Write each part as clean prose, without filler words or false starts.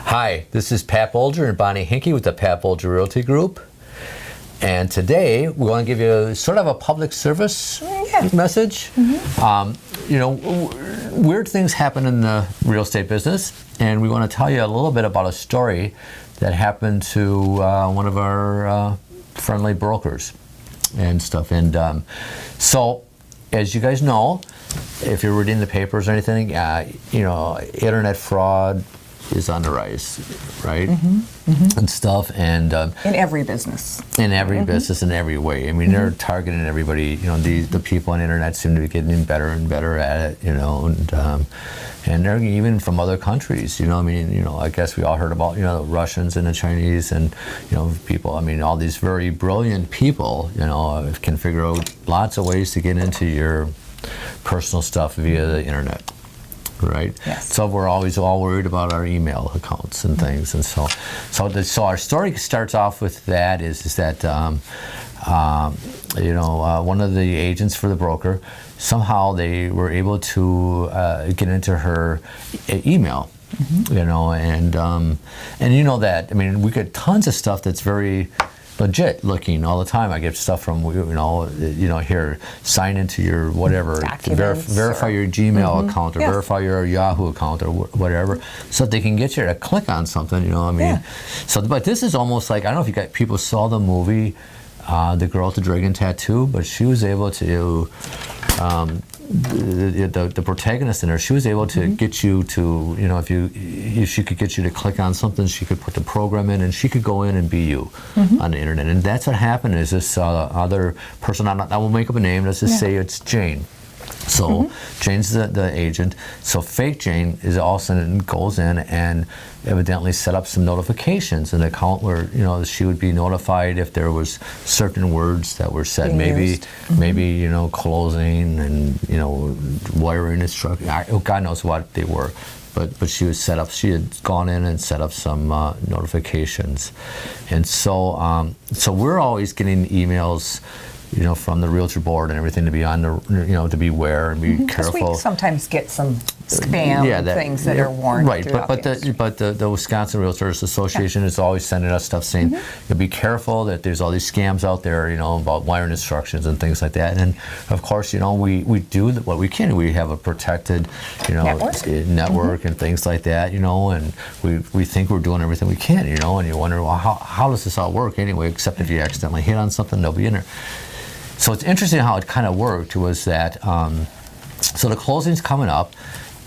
Hi, this is Pat Bolger and Bonnie Hinkey with the Pat Bolger Realty Group. And today we want to give you sort of a public service message. Weird things happen in the real estate business, and we want to tell you a little bit about a story that happened to one of our friendly brokers and stuff. And so, as you guys know, if you're reading the papers or anything, internet fraud is on the rise, right? And stuff, and in every business. In every business, in every way. I mean, they're targeting everybody. The people on the internet seem to be getting better and better at it. And they're even from other countries. I guess we all heard about the Russians and the Chinese and people. I mean, all these very brilliant people. Can figure out lots of ways to get into your personal stuff via the internet. Right. Yes. So we're always all worried about our email accounts and things, and so our story starts off with that is that one of the agents for the broker, somehow they were able to get into her email, and that. I mean, we get tons of stuff that's very legit looking all the time. I get stuff from here, sign into your whatever, verify your Gmail account or verify your Yahoo account or whatever, so that they can get you to click on something. So, but this is almost like, I don't know if you guys people saw the movie, The Girl with the Dragon Tattoo, but she was able to. The protagonist in her, she was able to get you to, if she could get you to click on something, she could put the program in and she could go in and be you on the internet. And that's what happened is this other person, I will make up a name, let's just say it's Jane. So Jane's the agent. So fake Jane is all of a sudden goes in and evidently set up some notifications in the account where she would be notified if there was certain words that were said, maybe closing and wiring instructions. God knows what they were, but she was set up. She had gone in and set up some notifications, and so we're always getting emails. From the realtor board and everything to be on the, to be aware and be careful. We sometimes get some spam things that are warned. Right, but the Wisconsin Realtors Association is always sending us stuff saying, be careful that there's all these scams out there, about wiring instructions and things like that. And of course, we do what we can. We have a protected, network and things like that, and we think we're doing everything we can, and you wonder, well, how does this all work anyway? Except if you accidentally hit on something, they'll be in there. So it's interesting how it kind of worked was that, so the closing's coming up,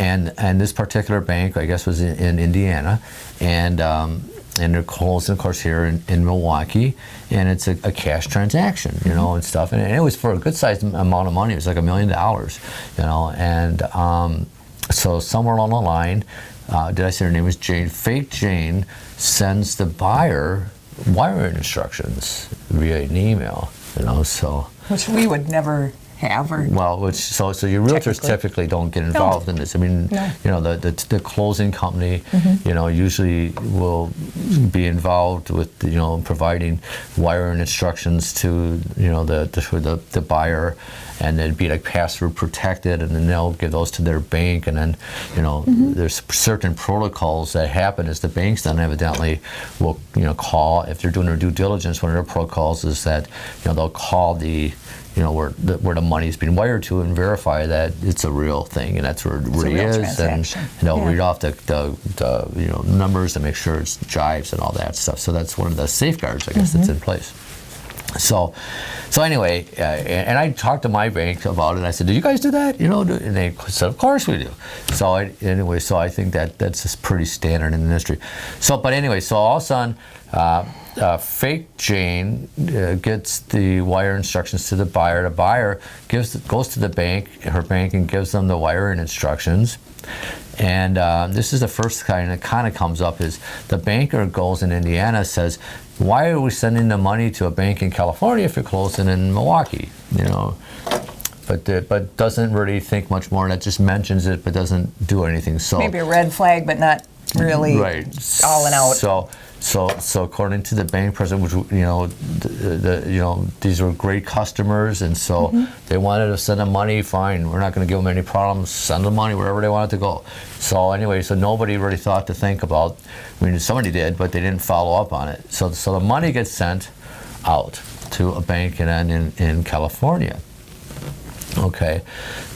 and this particular bank, I guess, was in Indiana, and they're closing, of course, here in Milwaukee, and it's a cash transaction, and stuff, and it was for a good-sized amount of money. It was like $1 million, and so somewhere along the line, did I say her name was Jane? Fake Jane sends the buyer wiring instructions via an email, so. Which we would never have, or so your realtors typically don't get involved in this. I mean, the closing company, usually will be involved with providing wiring instructions to the buyer, and then be like password protected, and then they'll give those to their bank, and then there's certain protocols that happen as the banks then evidently will call if they're doing their due diligence. One of their protocols is that they'll call the where the money's being wired to and verify that it's a real thing and that's where it is, and they'll read off the numbers to make sure it jives and all that stuff. So that's one of the safeguards, I guess, that's in place. So anyway, and I talked to my bank about it. I said, "Do you guys do that?" And they said, "Of course we do." So I think that's just pretty standard in the industry. So all of a sudden, fake Jane gets the wire instructions to the buyer. The buyer goes to the bank, her bank, and gives them the wiring instructions. And this is the first kind that kind of comes up is the banker goes in Indiana, says, "Why are we sending the money to a bank in California if you're closing in Milwaukee?" But doesn't really think much more. That just mentions it, but doesn't do anything. So maybe a red flag, but not really all and out. So according to the bank president, which these were great customers, and so they wanted to send them money. Fine, we're not going to give them any problems. Send them money wherever they wanted to go. So anyway, so nobody really thought to think about. I mean, somebody did, but they didn't follow up on it. So the money gets sent out to a bank in California. Okay,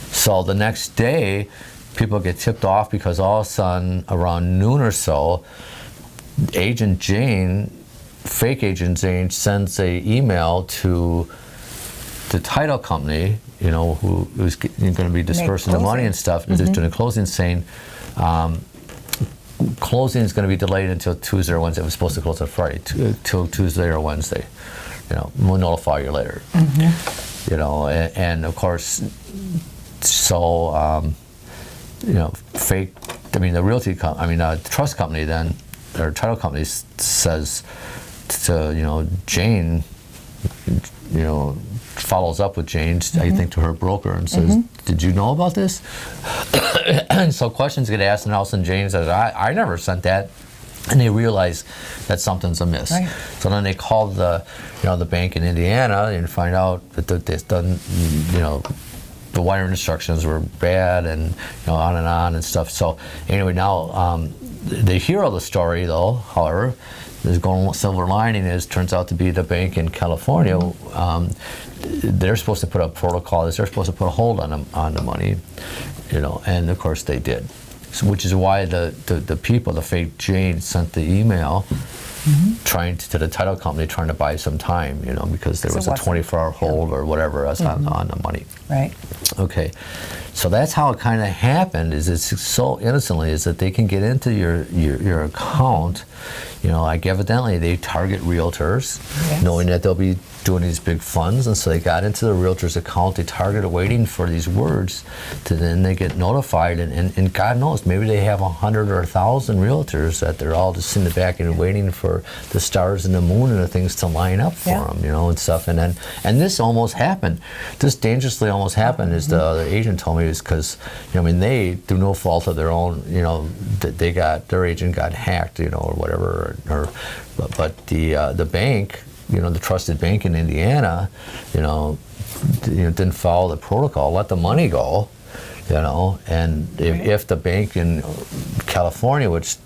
so the next day, people get tipped off because all of a sudden, around noon or so, Agent Jane, fake Agent Jane, sends a email to the title company, who's going to be dispersing the money and stuff, just doing a closing, saying closing is going to be delayed until Tuesday or Wednesday. It was supposed to close on Friday, till Tuesday or Wednesday. We'll notify you later. And of course, so fake. I mean, the trust company then. Or title company says to Jane, follows up with Jane, I think to her broker, and says, "Did you know about this?" And so questions get asked, and all of a sudden Jane says, "I never sent that," and they realize that something's amiss. Right. So then they call the bank in Indiana and find out that they've done the wiring instructions were bad, and on and stuff. So anyway, now. The hero of the story, though, however, silver lining is turns out to be the bank in California. They're supposed to put a protocol. They're supposed to put a hold on the money, and of course they did. So, which is why the people, the fake Jane, sent the email trying to the title company trying to buy some time, because there was a 24-hour hold or whatever else on the money. Right. Okay. So that's how it kind of happened. It's so innocently is that they can get into your account. Like evidently they target realtors, knowing that they'll be doing these big funds, and so they got into the realtor's account. They targeted waiting for these words, to then they get notified, and God knows, maybe they have 100 or 1,000 realtors that they're all just sitting back and waiting for the stars and the moon and the things to line up for them, and stuff. And this almost happened. This dangerously almost happened. As the agent told me, is because they, through no fault of their own, their agent got hacked, or whatever, but the bank. The trusted bank in Indiana, didn't follow the protocol, let the money go, and if the bank in California, which,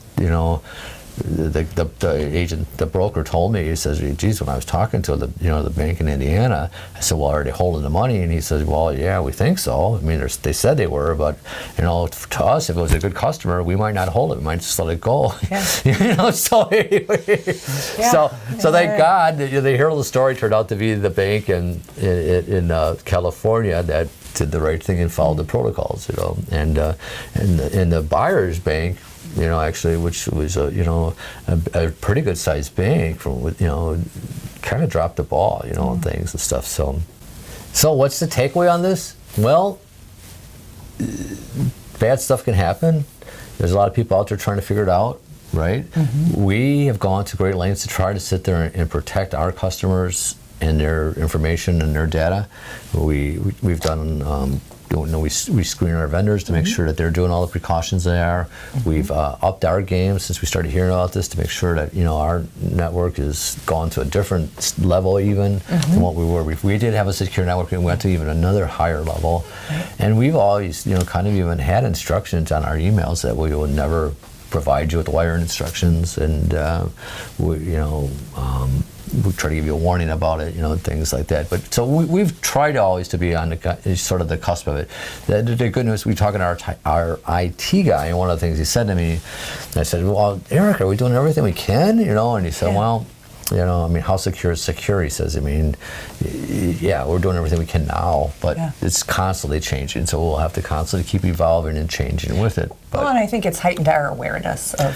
the agent, the broker told me, he says, geez, when I was talking to the bank in Indiana, I said, well, are they holding the money? And he says, well, yeah, we think so. I mean, they said they were, but, to us, if it was a good customer, we might not hold it. We might just let it go. Yeah. So anyway, so thank God that the hero of the story turned out to be the bank in California that did the right thing and followed the protocols, and the buyer's bank, actually, which was a pretty good sized bank, kind of dropped the ball, on things and stuff. So what's the takeaway on this? Well, bad stuff can happen. There's a lot of people out there trying to figure it out, right? We have gone to great lengths to try to sit there and protect our customers and their information and their data. We've done. We screen our vendors to make sure that they're doing all the precautions they are. We've upped our game since we started hearing about this to make sure that our network has gone to a different level even than what we were. We did have a secure network and we went to even another higher level. And we've always kind of even had instructions on our emails that we will never provide you with wiring instructions, and we try to give you a warning about it, things like that. But so we've tried always to be on the sort of the cusp of it. The good news, we talking to our IT guy, and one of the things he said to me, I said, well, Eric, are we doing everything we can? And he said, well, how secure is secure? He says, yeah, we're doing everything we can now, but it's constantly changing, so we'll have to constantly keep evolving and changing with it. But, and I think it's heightened our awareness of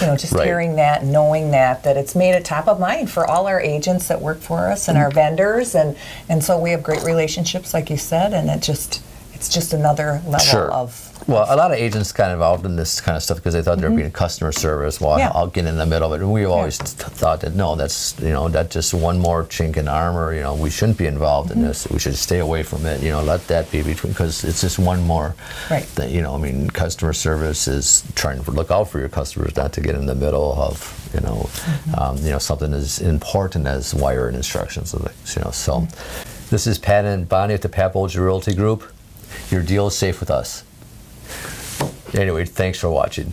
just hearing that, knowing that it's made it top of mind for all our agents that work for us and our vendors, and so we have great relationships, like you said, and it's it's just another level Sure. of. Well, a lot of agents got involved in this kind of stuff because they thought they were being customer service. Well, Yeah. I'll get in the middle of it. And we always thought that, no, that's, that's just one more chink in armor. We shouldn't be involved in this. We should stay away from it. Let that be between, because it's just one more. Right. That, customer service is trying to look out for your customers, not to get in the middle of, something as important as wire and instructions. So this is Pat and Bonnie at the Pat Bolger Realty Group. Your deal is safe with us. Anyway, thanks for watching.